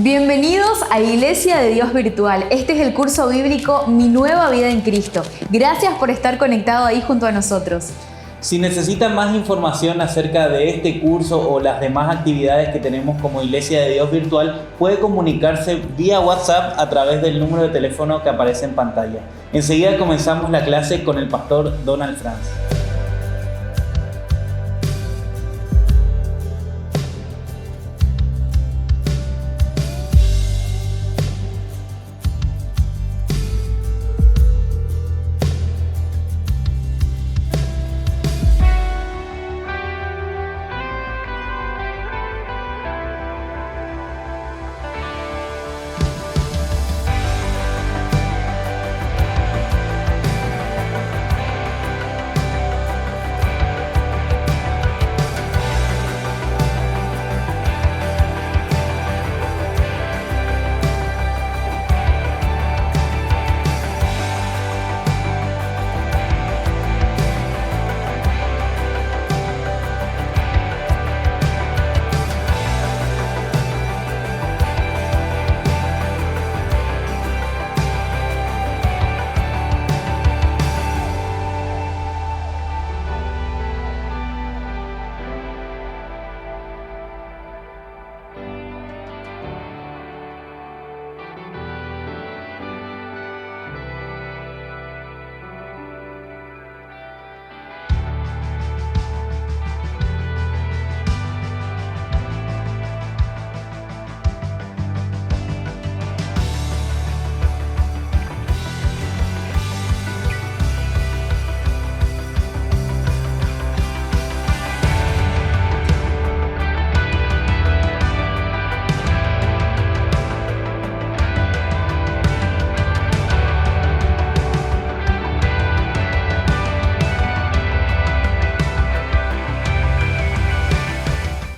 Bienvenidos a Iglesia de Dios Virtual. Este es el curso bíblico Mi Nueva Vida en Cristo. Gracias por estar conectado ahí junto a nosotros. Si necesitan más información acerca de este curso o las demás actividades que tenemos como Iglesia de Dios Virtual, puede comunicarse vía WhatsApp a través del número de teléfono que aparece en pantalla. Enseguida comenzamos la clase con el pastor Donald Franz.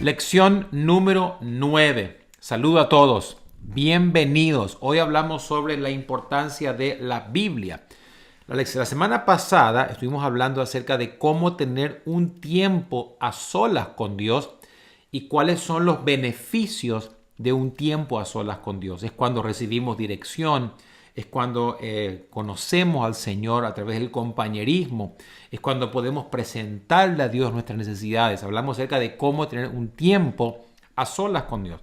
Lección número 9. Saludo a todos. Bienvenidos. Hoy hablamos sobre la importancia de la Biblia. La semana pasada estuvimos hablando acerca de cómo tener un tiempo a solas con Dios y cuáles son los beneficios de un tiempo a solas con Dios. Es cuando recibimos dirección, es cuando conocemos al Señor a través del compañerismo, es cuando podemos presentarle a Dios nuestras necesidades. Hablamos acerca de cómo tener un tiempo a solas con Dios.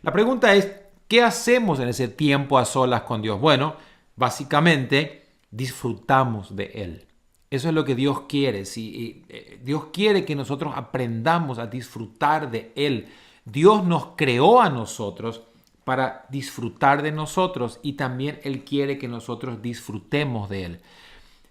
La pregunta es, ¿qué hacemos en ese tiempo a solas con Dios? Bueno, básicamente disfrutamos de Él. Eso es lo que Dios quiere. Dios quiere que nosotros aprendamos a disfrutar de Él. Dios nos creó a nosotros para disfrutar de nosotros y también Él quiere que nosotros disfrutemos de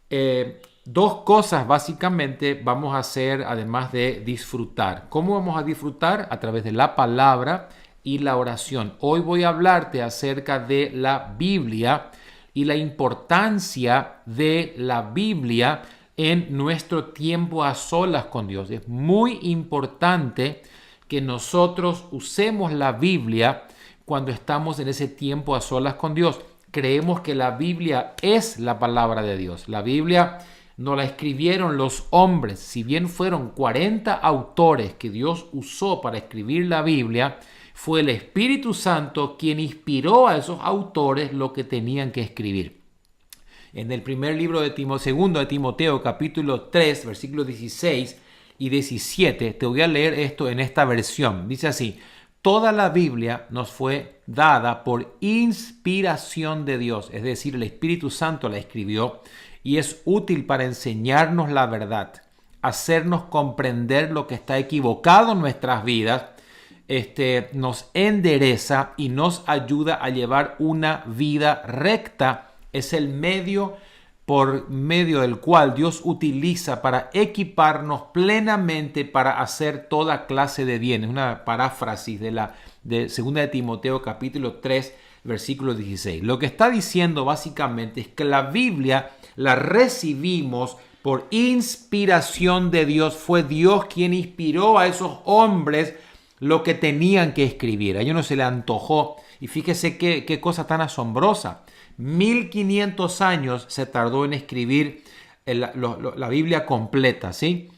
Él. Dos cosas básicamente vamos a hacer además de disfrutar. ¿Cómo vamos a disfrutar? A través de la palabra y la oración. Hoy voy a hablarte acerca de la Biblia y la importancia de la Biblia en nuestro tiempo a solas con Dios. Es muy importante que nosotros usemos la Biblia cuando estamos en ese tiempo a solas con Dios. Creemos que la Biblia es la palabra de Dios. La Biblia no la escribieron los hombres. Si bien fueron 40 autores que Dios usó para escribir la Biblia, fue el Espíritu Santo quien inspiró a esos autores lo que tenían que escribir. En el primer libro de segundo de Timoteo, capítulo 3, versículos 16 y 17, te voy a leer esto en esta versión. Dice así: toda la Biblia nos fue dada por inspiración de Dios, es decir, el Espíritu Santo la escribió y es útil para enseñarnos la verdad, hacernos comprender lo que está equivocado en nuestras vidas, nos endereza y nos ayuda a llevar una vida recta. Es el medio por medio del cual Dios utiliza para equiparnos plenamente para hacer toda clase de bien. Es una paráfrasis de 2 de Timoteo capítulo 3, versículo 16. Lo que está diciendo básicamente es que la Biblia la recibimos por inspiración de Dios. Fue Dios quien inspiró a esos hombres lo que tenían que escribir. A ellos no se le antojó. Y fíjese qué cosa tan asombrosa. 1500 años se tardó en escribir la Biblia completa, ¿sí?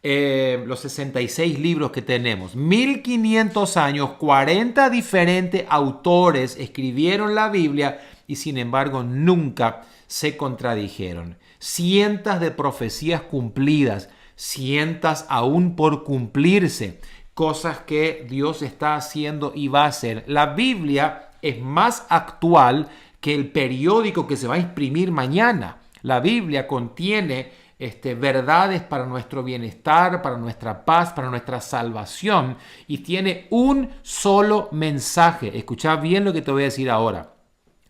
los 66 libros que tenemos. 1500 años, 40 diferentes autores escribieron la Biblia y sin embargo nunca se contradijeron. Cientos de profecías cumplidas, cientos aún por cumplirse, cosas que Dios está haciendo y va a hacer. La Biblia es más actual que el periódico que se va a imprimir mañana. La Biblia contiene verdades para nuestro bienestar, para nuestra paz, para nuestra salvación, y tiene un solo mensaje. Escucha bien lo que te voy a decir ahora.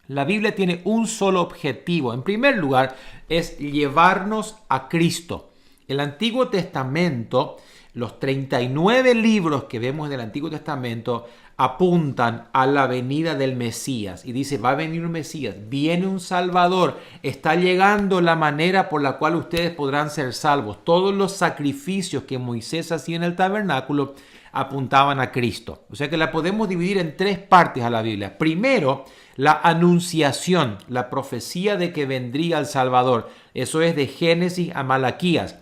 La Biblia tiene un solo objetivo. En primer lugar, es llevarnos a Cristo. El Antiguo Testamento, los 39 libros que vemos del Antiguo Testamento apuntan a la venida del Mesías. Y dice, va a venir un Mesías, viene un Salvador, está llegando la manera por la cual ustedes podrán ser salvos. Todos los sacrificios que Moisés hacía en el tabernáculo apuntaban a Cristo. O sea que la podemos dividir en tres partes a la Biblia. Primero, la anunciación, la profecía de que vendría el Salvador. Eso es de Génesis a Malaquías.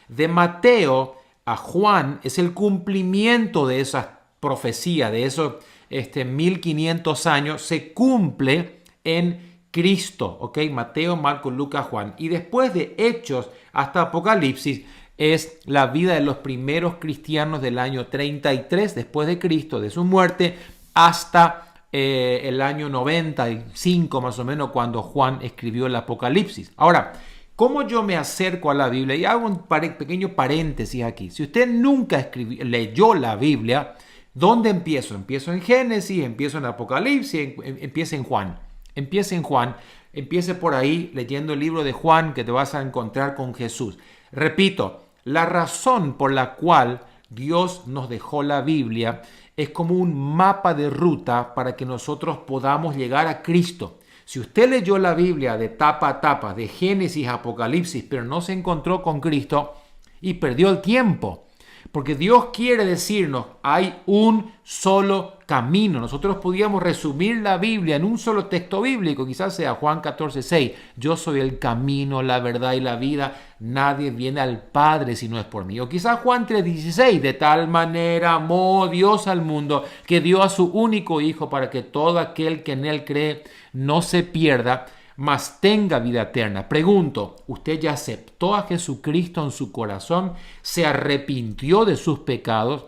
De Mateo a Juan es el cumplimiento de esas profecías, de esos 1500 años, se cumple en Cristo. ¿Ok? Mateo, Marcos, Lucas, Juan. Y después de Hechos hasta Apocalipsis es la vida de los primeros cristianos del año 33 después de Cristo, de su muerte, hasta el año 95 más o menos, cuando Juan escribió el Apocalipsis. Ahora, ¿cómo yo me acerco a la Biblia? Y hago un pequeño paréntesis aquí. Si usted nunca leyó la Biblia, ¿dónde empiezo? Empiezo en Génesis, empiezo en Apocalipsis, empiezo en Juan. Empiece en Juan, empiece por ahí leyendo el libro de Juan, que te vas a encontrar con Jesús. Repito, la razón por la cual Dios nos dejó la Biblia es como un mapa de ruta para que nosotros podamos llegar a Cristo. Si usted leyó la Biblia de tapa a tapa, de Génesis a Apocalipsis, pero no se encontró con Cristo y perdió el tiempo, porque Dios quiere decirnos, hay un solo camino. Nosotros podíamos resumir la Biblia en un solo texto bíblico, quizás sea Juan 14:6. Yo soy el camino, la verdad y la vida. Nadie viene al Padre si no es por mí. O quizás Juan 3:16. De tal manera amó Dios al mundo que dio a su único Hijo para que todo aquel que en él cree no se pierda, mas tenga vida eterna. Pregunto, ¿usted ya aceptó a Jesucristo en su corazón? ¿Se arrepintió de sus pecados?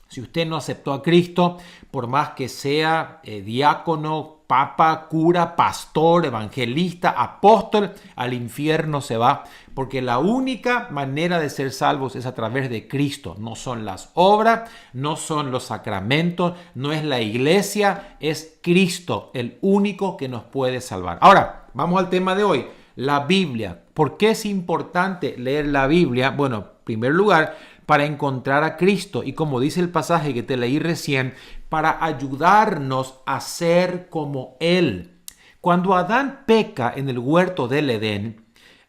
Si usted no aceptó a Cristo, por más que sea diácono, papa, cura, pastor, evangelista, apóstol, al infierno se va, porque la única manera de ser salvos es a través de Cristo. No son las obras, no son los sacramentos, no es la iglesia, es Cristo el único que nos puede salvar. Ahora, vamos al tema de hoy, la Biblia. ¿Por qué es importante leer la Biblia? Bueno, en primer lugar, para encontrar a Cristo y, como dice el pasaje que te leí recién, para ayudarnos a ser como Él. Cuando Adán peca en el huerto del Edén,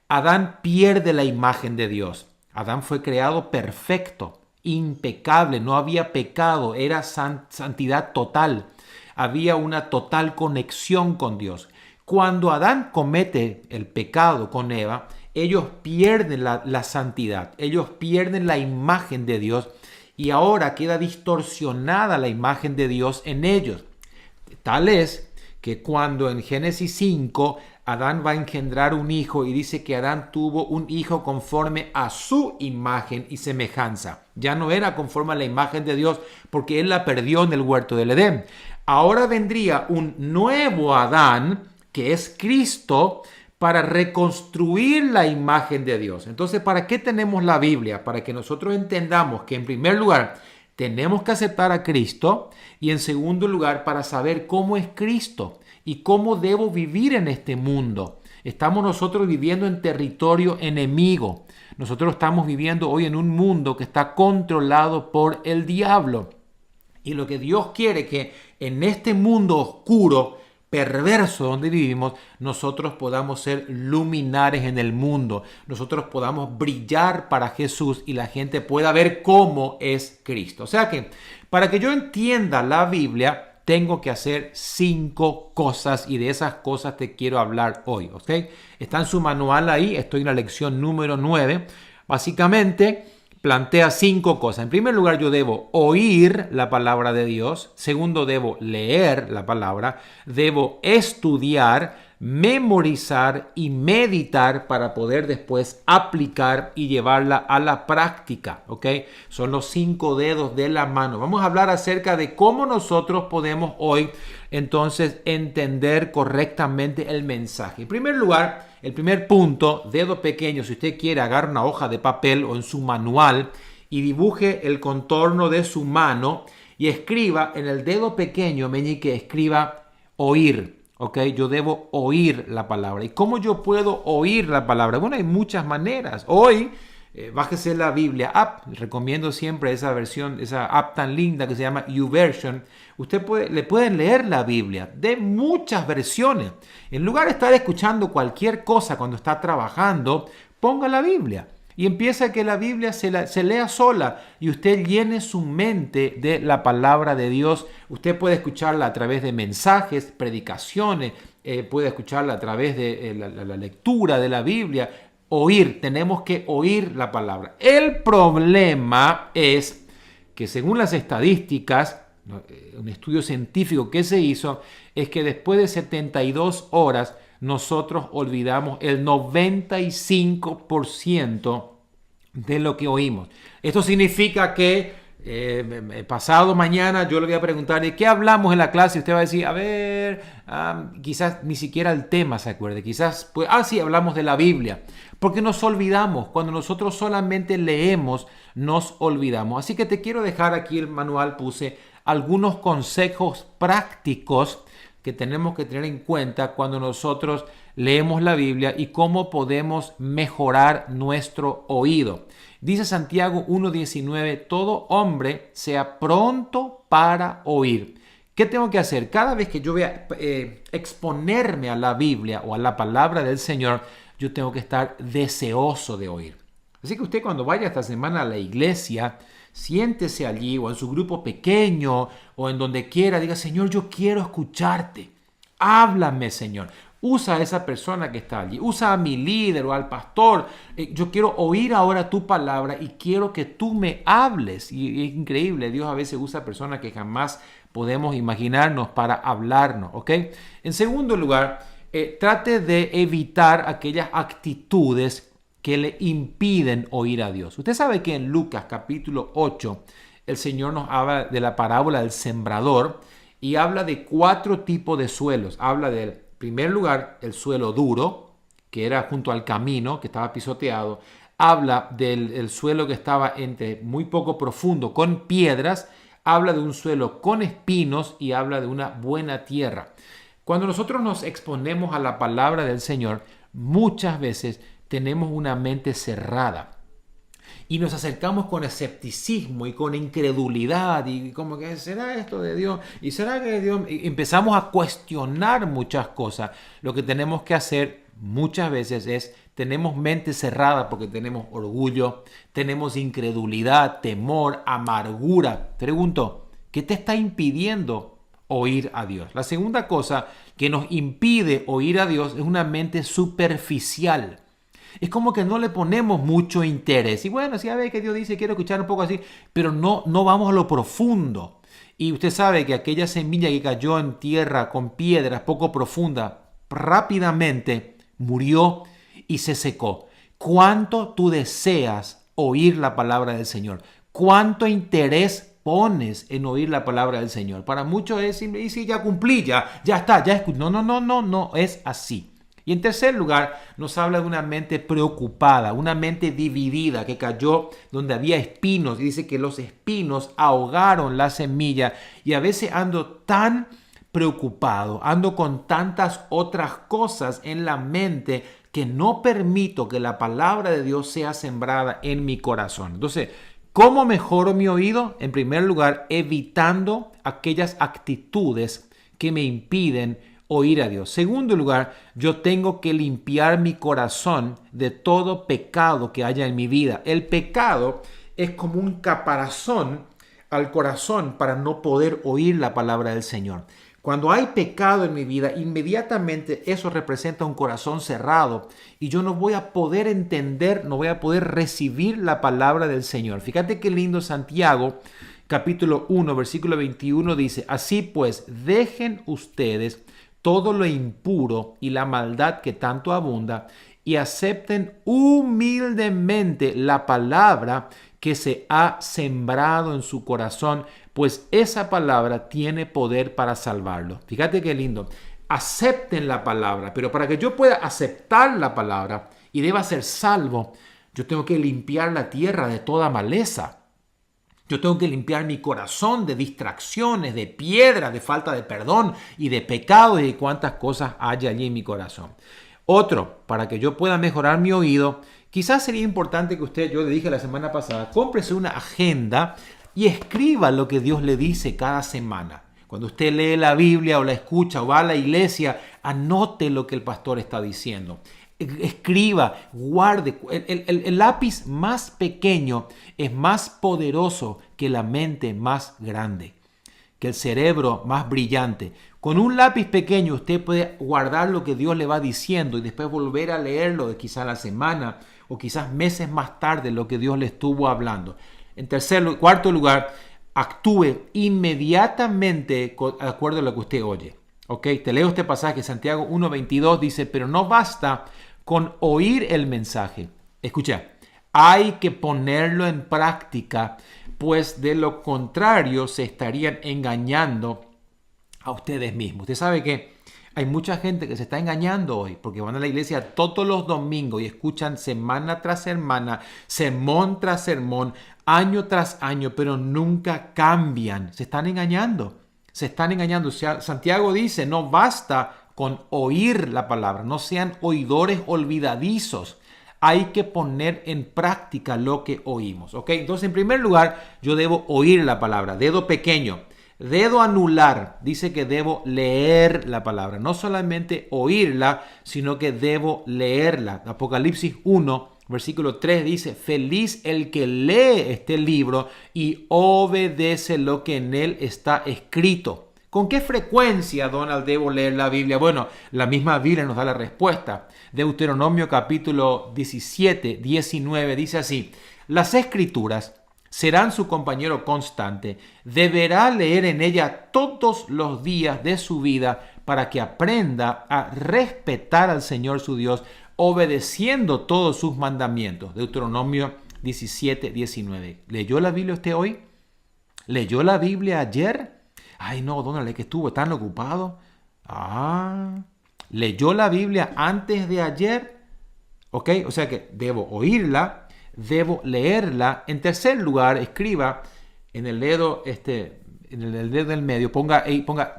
Adán pierde la imagen de Dios. Adán fue creado perfecto, impecable, no había pecado, era santidad total. Había una total conexión con Dios. Cuando Adán comete el pecado con Eva, ellos pierden la santidad, ellos pierden la imagen de Dios y ahora queda distorsionada la imagen de Dios en ellos. Tal es que cuando en Génesis 5 Adán va a engendrar un hijo y dice que Adán tuvo un hijo conforme a su imagen y semejanza. Ya no era conforme a la imagen de Dios porque él la perdió en el huerto del Edén. Ahora vendría un nuevo Adán que es Cristo, para reconstruir la imagen de Dios. Entonces, ¿para qué tenemos la Biblia? Para que nosotros entendamos que en primer lugar tenemos que aceptar a Cristo y en segundo lugar para saber cómo es Cristo y cómo debo vivir en este mundo. Estamos nosotros viviendo en territorio enemigo. Nosotros estamos viviendo hoy en un mundo que está controlado por el diablo. Y lo que Dios quiere que en este mundo oscuro, perverso donde vivimos, nosotros podamos ser luminares en el mundo, nosotros podamos brillar para Jesús y la gente pueda ver cómo es Cristo. O sea que para que yo entienda la Biblia, tengo que hacer 5 cosas y de esas cosas te quiero hablar hoy. ¿Ok? Está en su manual ahí, estoy en la lección número 9. Básicamente, plantea 5 cosas. En primer lugar, yo debo oír la palabra de Dios. Segundo, debo leer la palabra. Debo estudiar, memorizar y meditar para poder después aplicar y llevarla a la práctica, ¿ok? Son los 5 dedos de la mano. Vamos a hablar acerca de cómo nosotros podemos hoy entonces entender correctamente el mensaje. En primer lugar, el primer punto, dedo pequeño, si usted quiere, agarre una hoja de papel o en su manual y dibuje el contorno de su mano y escriba en el dedo pequeño, meñique, escriba oír. Ok, yo debo oír la palabra. ¿Y cómo yo puedo oír la palabra? Bueno, hay muchas maneras. Hoy, bájese la Biblia app. Recomiendo siempre esa versión, esa app tan linda que se llama YouVersion. Usted le pueden leer la Biblia de muchas versiones. En lugar de estar escuchando cualquier cosa cuando está trabajando, ponga la Biblia. Y empieza a que la Biblia se lea sola y usted llene su mente de la palabra de Dios. Usted puede escucharla a través de mensajes, predicaciones, puede escucharla a través de la lectura de la Biblia. Oír, tenemos que oír la palabra. El problema es que según las estadísticas, un estudio científico que se hizo, es que después de 72 horas nosotros olvidamos el 95% de lo que oímos. Esto significa que pasado mañana yo le voy a preguntar de qué hablamos en la clase y usted va a decir, a ver, quizás ni siquiera el tema se acuerde, quizás, pues, sí, hablamos de la Biblia, porque nos olvidamos. Cuando nosotros solamente leemos, nos olvidamos. Así que te quiero dejar aquí el manual, puse algunos consejos prácticos que tenemos que tener en cuenta cuando nosotros leemos la Biblia y cómo podemos mejorar nuestro oído. Dice Santiago 1:19, todo hombre sea pronto para oír. ¿Qué tengo que hacer? Cada vez que yo voy a exponerme a la Biblia o a la palabra del Señor, yo tengo que estar deseoso de oír. Así que usted cuando vaya esta semana a la iglesia, siéntese allí o en su grupo pequeño o en donde quiera, diga, Señor, yo quiero escucharte. Háblame, Señor. Usa a esa persona que está allí. Usa a mi líder o al pastor. Yo quiero oír ahora tu palabra y quiero que tú me hables. Y es increíble. Dios a veces usa personas que jamás podemos imaginarnos para hablarnos. ¿Ok? En segundo lugar, trate de evitar aquellas actitudes que le impiden oír a Dios. Usted sabe que en Lucas capítulo 8 el Señor nos habla de la parábola del sembrador y habla de 4 tipos de suelos. Habla del primer lugar, el suelo duro, que era junto al camino, que estaba pisoteado. Habla del suelo que estaba muy poco profundo, con piedras. Habla de un suelo con espinos y habla de una buena tierra. Cuando nosotros nos exponemos a la palabra del Señor, muchas veces tenemos una mente cerrada y nos acercamos con escepticismo y con incredulidad y como que ¿será esto de Dios? ¿Y será que Dios? Y empezamos a cuestionar muchas cosas. Lo que tenemos que hacer muchas veces es, tenemos mente cerrada porque tenemos orgullo, tenemos incredulidad, temor, amargura. Pregunto, ¿qué te está impidiendo oír a Dios? La segunda cosa que nos impide oír a Dios es una mente superficial. Es como que no le ponemos mucho interés. Y bueno, si a ver que Dios dice, quiero escuchar un poco así, pero no vamos a lo profundo. Y usted sabe que aquella semilla que cayó en tierra con piedras poco profunda, rápidamente murió y se secó. ¿Cuánto tú deseas oír la palabra del Señor? ¿Cuánto interés pones en oír la palabra del Señor? Para muchos es, y si ya cumplí, ya está, ya escuché. No es así. Y en tercer lugar, nos habla de una mente preocupada, una mente dividida que cayó donde había espinos. Y dice que los espinos ahogaron la semilla. Y a veces ando tan preocupado, ando con tantas otras cosas en la mente que no permito que la palabra de Dios sea sembrada en mi corazón. Entonces, ¿cómo mejoro mi oído? En primer lugar, evitando aquellas actitudes que me impiden oír a Dios. Segundo lugar, yo tengo que limpiar mi corazón de todo pecado que haya en mi vida. El pecado es como un caparazón al corazón para no poder oír la palabra del Señor. Cuando hay pecado en mi vida, inmediatamente eso representa un corazón cerrado y yo no voy a poder entender, no voy a poder recibir la palabra del Señor. Fíjate qué lindo Santiago, capítulo 1, versículo 21 dice, así pues, dejen ustedes todo lo impuro y la maldad que tanto abunda y acepten humildemente la palabra que se ha sembrado en su corazón, pues esa palabra tiene poder para salvarlo. Fíjate qué lindo. Acepten la palabra, pero para que yo pueda aceptar la palabra y deba ser salvo, yo tengo que limpiar la tierra de toda maleza. Yo tengo que limpiar mi corazón de distracciones, de piedra, de falta de perdón y de pecado y de cuántas cosas hay allí en mi corazón. Otro, para que yo pueda mejorar mi oído, quizás sería importante que usted, yo le dije la semana pasada, cómprese una agenda y escriba lo que Dios le dice cada semana. Cuando usted lee la Biblia o la escucha o va a la iglesia, anote lo que el pastor está diciendo. Escriba, guarde. El lápiz más pequeño es más poderoso que la mente más grande, que el cerebro más brillante. Con un lápiz pequeño usted puede guardar lo que Dios le va diciendo y después volver a leerlo quizás la semana o quizás meses más tarde lo que Dios le estuvo hablando. En cuarto lugar, actúe inmediatamente de acuerdo a lo que usted oye. ¿Ok? Te leo este pasaje, Santiago 1:22 dice, pero no basta con oír el mensaje. Escucha, hay que ponerlo en práctica, pues de lo contrario se estarían engañando a ustedes mismos. Usted sabe que hay mucha gente que se está engañando hoy porque van a la iglesia todos los domingos y escuchan semana tras semana, sermón tras sermón, año tras año, pero nunca cambian. Se están engañando. Se están engañando. O sea, Santiago dice, no basta con oír la palabra, no sean oidores olvidadizos. Hay que poner en práctica lo que oímos. ¿Ok? Entonces, en primer lugar, yo debo oír la palabra. Dedo pequeño. Dedo anular. Dice que debo leer la palabra. No solamente oírla, sino que debo leerla. Apocalipsis 1, versículo 3 dice, feliz el que lee este libro y obedece lo que en él está escrito. ¿Con qué frecuencia, Donald, debo leer la Biblia? Bueno, la misma Biblia nos da la respuesta. Deuteronomio capítulo 17, 19 dice así, las Escrituras serán su compañero constante. Deberá leer en ella todos los días de su vida para que aprenda a respetar al Señor su Dios, obedeciendo todos sus mandamientos. Deuteronomio 17, 19. ¿Leyó la Biblia usted hoy? ¿Leyó la Biblia ayer? Ay, no, Donald, es que estuvo tan ocupado. ¿Leyó la Biblia antes de ayer? Ok, o sea que debo oírla, debo leerla. En tercer lugar, escriba en el dedo, en el dedo del medio, ponga,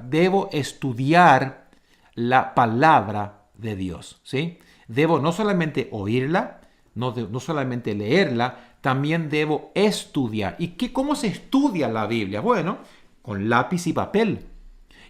debo estudiar la palabra de Dios. ¿Sí? Debo no solamente oírla, no solamente leerla, también debo estudiar. ¿Y cómo se estudia la Biblia? Bueno, con lápiz y papel.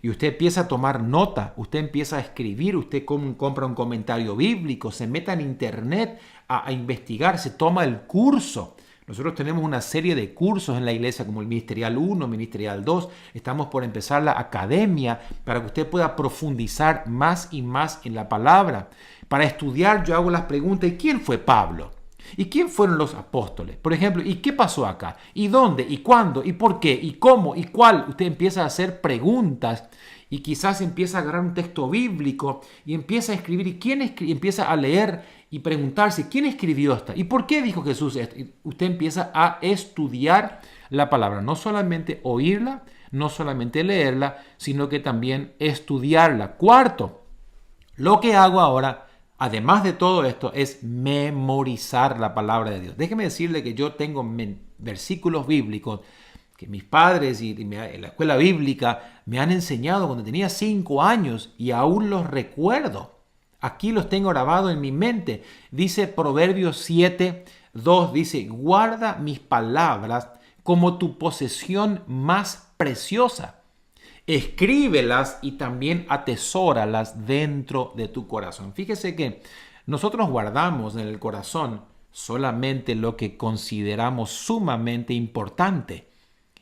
Y usted empieza a tomar nota, usted empieza a escribir, usted compra un comentario bíblico, se meta en internet a investigar, se toma el curso. Nosotros tenemos una serie de cursos en la iglesia como el Ministerial 1, Ministerial 2. Estamos por empezar la academia para que usted pueda profundizar más y más en la palabra. Para estudiar yo hago las preguntas, ¿y quién fue Pablo? ¿Y quién fueron los apóstoles? Por ejemplo, ¿y qué pasó acá? ¿Y dónde? ¿Y cuándo? ¿Y por qué? ¿Y cómo? ¿Y cuál? Usted empieza a hacer preguntas y quizás empieza a agarrar un texto bíblico y empieza a escribir. ¿Y quién empieza a leer y preguntarse quién escribió esta? ¿Y por qué dijo Jesús esto? Y usted empieza a estudiar la palabra. No solamente oírla, no solamente leerla, sino que también estudiarla. Cuarto, lo que hago ahora, además de todo esto, es memorizar la palabra de Dios. Déjeme decirle que yo tengo versículos bíblicos que mis padres y la escuela bíblica me han enseñado cuando tenía 5 años y aún los recuerdo. Aquí los tengo grabados en mi mente. Dice Proverbios 7, 2, dice, guarda mis palabras como tu posesión más preciosa. Escríbelas y también atesóralas dentro de tu corazón. Fíjese que nosotros guardamos en el corazón solamente lo que consideramos sumamente importante.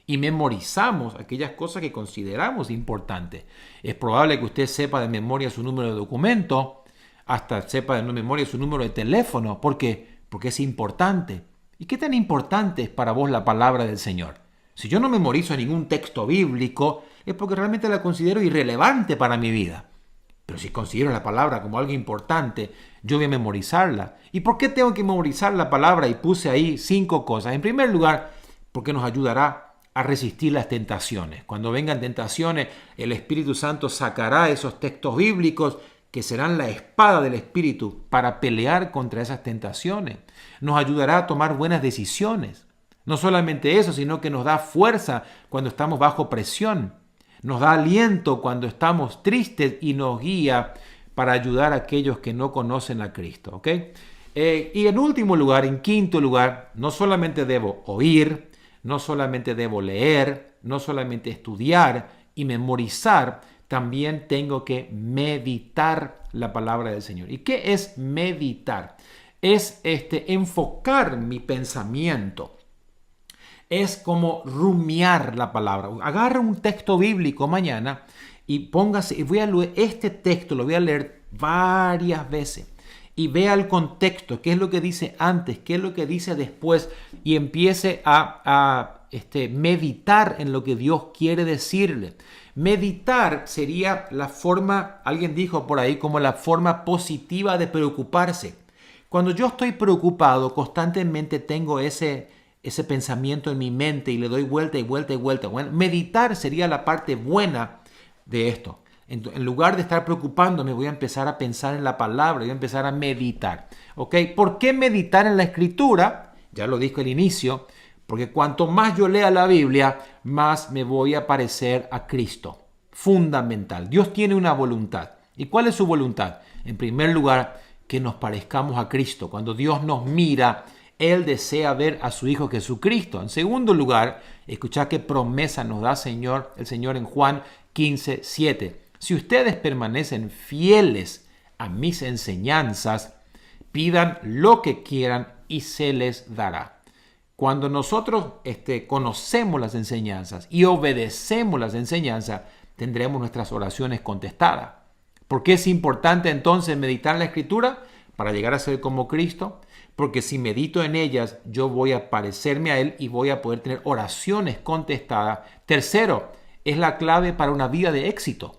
y memorizamos aquellas cosas que consideramos importantes. Es probable que usted sepa de memoria su número de documento, hasta sepa de memoria su número de teléfono. ¿Por qué? Porque es importante. ¿Y qué tan importante es para vos la palabra del Señor? Si yo no memorizo ningún texto bíblico, es porque realmente la considero irrelevante para mi vida. Pero si considero la palabra como algo importante, yo voy a memorizarla. ¿Y por qué tengo que memorizar la palabra? Y puse ahí 5 cosas. En primer lugar, porque nos ayudará a resistir las tentaciones. Cuando vengan tentaciones, el Espíritu Santo sacará esos textos bíblicos que serán la espada del Espíritu para pelear contra esas tentaciones. Nos ayudará a tomar buenas decisiones. No solamente eso, sino que nos da fuerza cuando estamos bajo presión. Nos da aliento cuando estamos tristes y nos guía para ayudar a aquellos que no conocen a Cristo. ¿Ok? Y en último lugar, en quinto lugar, no solamente debo oír, no solamente debo leer, no solamente estudiar y memorizar, también tengo que meditar la palabra del Señor. ¿Y qué es meditar? Es enfocar mi pensamiento. Es como rumiar la palabra. Agarra un texto bíblico mañana y póngase, y voy a leer este texto, lo voy a leer varias veces. Y vea el contexto, qué es lo que dice antes, qué es lo que dice después, y empiece a meditar en lo que Dios quiere decirle. Meditar sería la forma, alguien dijo por ahí, como la forma positiva de preocuparse. Cuando yo estoy preocupado, constantemente tengo ese pensamiento en mi mente y le doy vuelta y vuelta y vuelta. Bueno, meditar sería la parte buena de esto. En lugar de estar preocupándome, voy a empezar a pensar en la palabra, voy a empezar a meditar. ¿Ok? ¿Por qué meditar en la Escritura? Ya lo dije al inicio, porque cuanto más yo lea la Biblia, más me voy a parecer a Cristo. Fundamental. Dios tiene una voluntad. ¿Y cuál es su voluntad? En primer lugar, que nos parezcamos a Cristo. Cuando Dios nos mira, Él desea ver a su Hijo Jesucristo. En segundo lugar, escuchad qué promesa nos da el Señor en Juan 15:7. Si ustedes permanecen fieles a mis enseñanzas, pidan lo que quieran y se les dará. Cuando nosotros conocemos las enseñanzas y obedecemos las enseñanzas, tendremos nuestras oraciones contestadas. ¿Por qué es importante entonces meditar en la Escritura? Para llegar a ser como Cristo. Porque si medito en ellas, yo voy a parecerme a Él y voy a poder tener oraciones contestadas. Tercero, es la clave para una vida de éxito.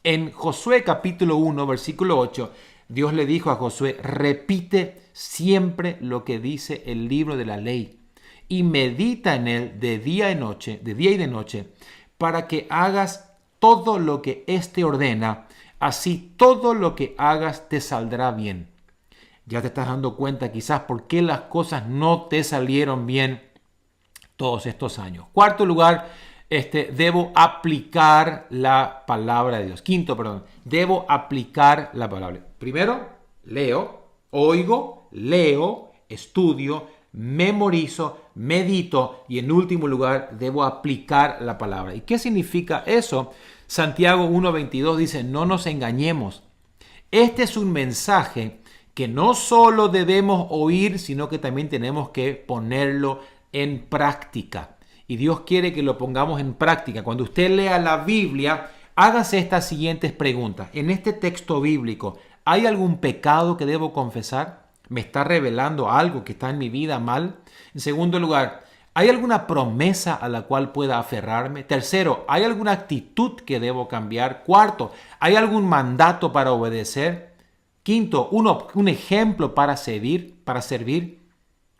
En Josué capítulo 1, versículo 8, Dios le dijo a Josué, repite siempre lo que dice el libro de la ley y medita en él de día y de noche, para que hagas todo lo que éste ordena, así todo lo que hagas te saldrá bien. Ya te estás dando cuenta quizás por qué las cosas no te salieron bien todos estos años. Cuarto lugar, debo aplicar la palabra de Dios. Quinto, debo aplicar la palabra. Primero, leo, oigo, leo, estudio, memorizo, medito y en último lugar, debo aplicar la palabra. ¿Y qué significa eso? Santiago 1:22 dice, no nos engañemos. Este es un mensaje que no solo debemos oír, sino que también tenemos que ponerlo en práctica. Y Dios quiere que lo pongamos en práctica. Cuando usted lea la Biblia, hágase estas siguientes preguntas. En este texto bíblico, ¿hay algún pecado que debo confesar? ¿Me está revelando algo que está en mi vida mal? En segundo lugar, ¿hay alguna promesa a la cual pueda aferrarme? Tercero, ¿hay alguna actitud que debo cambiar? Cuarto, ¿hay algún mandato para obedecer? Quinto, un ejemplo para servir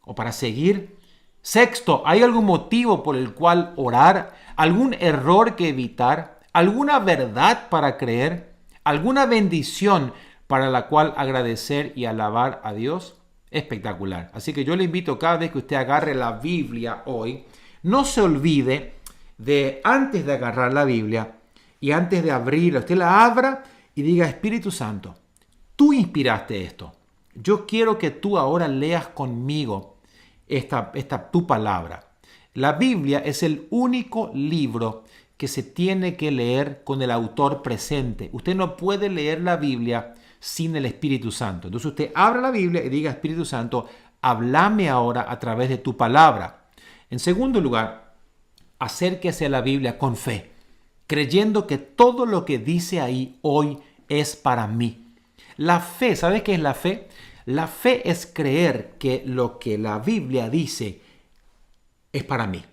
o para seguir. Sexto, ¿hay algún motivo por el cual orar? ¿Algún error que evitar? ¿Alguna verdad para creer? ¿Alguna bendición para la cual agradecer y alabar a Dios? Espectacular. Así que yo le invito cada vez que usted agarre la Biblia hoy, no se olvide de antes de agarrar la Biblia y antes de abrirla, usted la abra y diga, Espíritu Santo, tú inspiraste esto. Yo quiero que tú ahora leas conmigo tu palabra. La Biblia es el único libro que se tiene que leer con el autor presente. Usted no puede leer la Biblia sin el Espíritu Santo. Entonces usted abra la Biblia y diga, Espíritu Santo, háblame ahora a través de tu palabra. En segundo lugar, acérquese a la Biblia con fe, creyendo que todo lo que dice ahí hoy es para mí. La fe, ¿sabes qué es la fe? La fe es creer que lo que la Biblia dice es para mí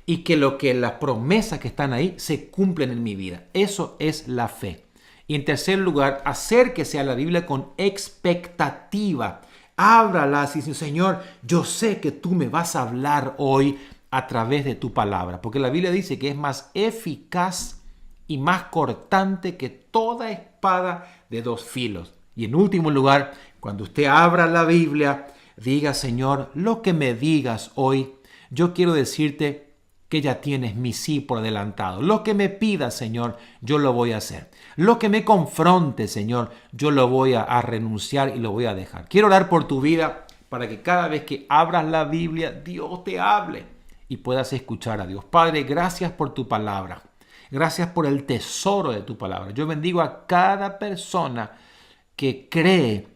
y que las promesas que están ahí se cumplen en mi vida. Eso es la fe. Y en tercer lugar, acérquese a la Biblia con expectativa. Ábrala y dice, Señor, yo sé que tú me vas a hablar hoy a través de tu palabra. Porque la Biblia dice que es más eficaz y más cortante que toda espada de dos filos. Y en último lugar, cuando usted abra la Biblia, diga, Señor, lo que me digas hoy, yo quiero decirte que ya tienes mi sí por adelantado. Lo que me pidas, Señor, yo lo voy a hacer. Lo que me confronte, Señor, yo lo voy a renunciar y lo voy a dejar. Quiero orar por tu vida para que cada vez que abras la Biblia, Dios te hable y puedas escuchar a Dios. Padre, gracias por tu palabra. Gracias por el tesoro de tu palabra. Yo bendigo a cada persona que cree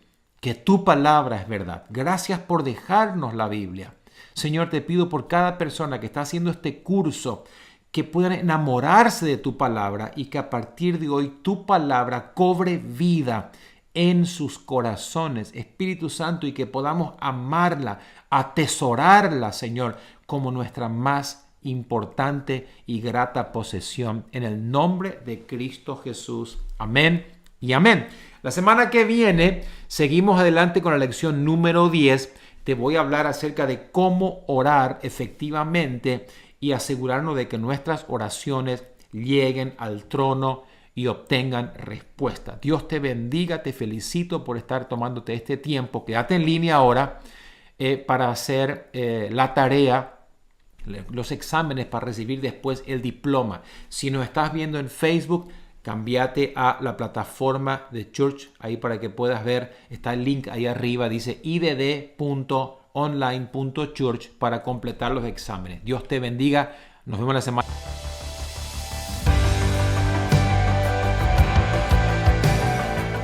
que tu palabra es verdad. Gracias por dejarnos la Biblia. Señor, te pido por cada persona que está haciendo este curso que puedan enamorarse de tu palabra y que a partir de hoy tu palabra cobre vida en sus corazones, Espíritu Santo, y que podamos amarla, atesorarla, Señor, como nuestra más importante y grata posesión. En el nombre de Cristo Jesús. Amén y amén. La semana que viene seguimos adelante con la lección número 10. Te voy a hablar acerca de cómo orar efectivamente y asegurarnos de que nuestras oraciones lleguen al trono y obtengan respuesta. Dios te bendiga, te felicito por estar tomándote este tiempo. Quédate en línea ahora para hacer la tarea, los exámenes para recibir después el diploma. Si nos estás viendo en Facebook, cámbiate a la plataforma de Church, ahí para que puedas ver, está el link ahí arriba, dice idd.online.church para completar los exámenes. Dios te bendiga, nos vemos la semana.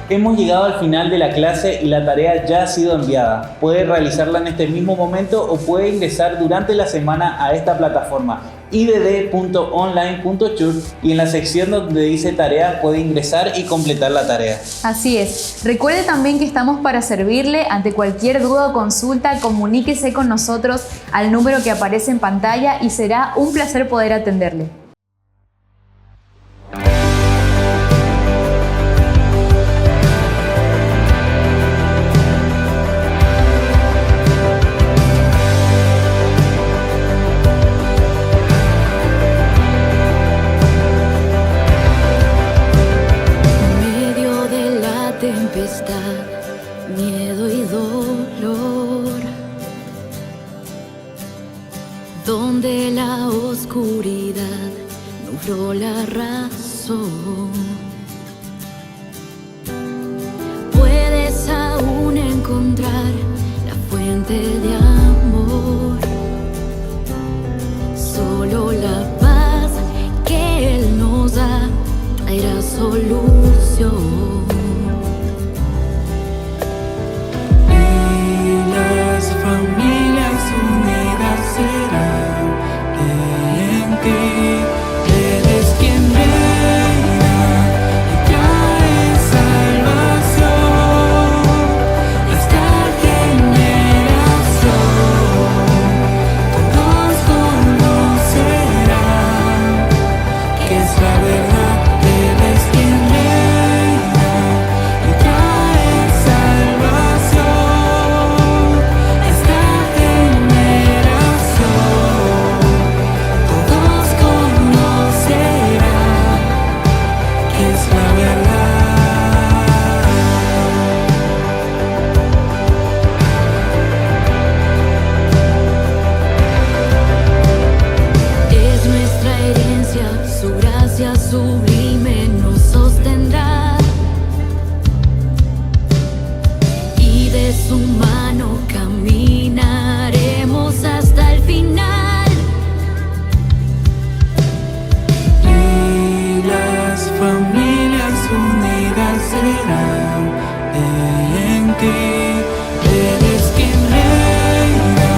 Hemos llegado al final de la clase y la tarea ya ha sido enviada. Puede realizarla en este mismo momento o puede ingresar durante la semana a esta plataforma idd.online.church y en la sección donde dice tarea puede ingresar y completar la tarea. Así es. Recuerde también que estamos para servirle. Ante cualquier duda o consulta, comuníquese con nosotros al número que aparece en pantalla y será un placer poder atenderle. Miedo y dolor, donde la oscuridad nubló la razón, puedes aún encontrar la fuente de amor. Solo la paz que Él nos da traerá solución. Familias unidas serán en ti. Eres quien reina y trae salvación. Esta generación todos conocerán que es la verdad. Eres quien reina y trae salvación. Sublime nos sostendrá y de su mano caminaremos hasta el final. Y las familias unidas serán en ti. Eres quien reina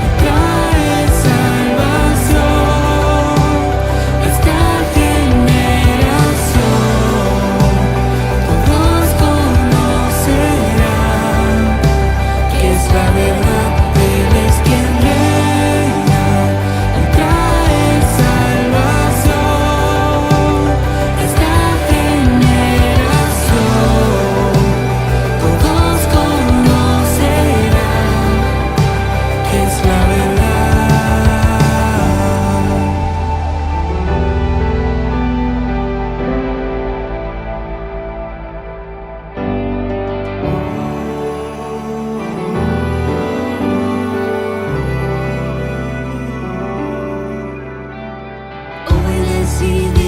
y trae salvación. decidir.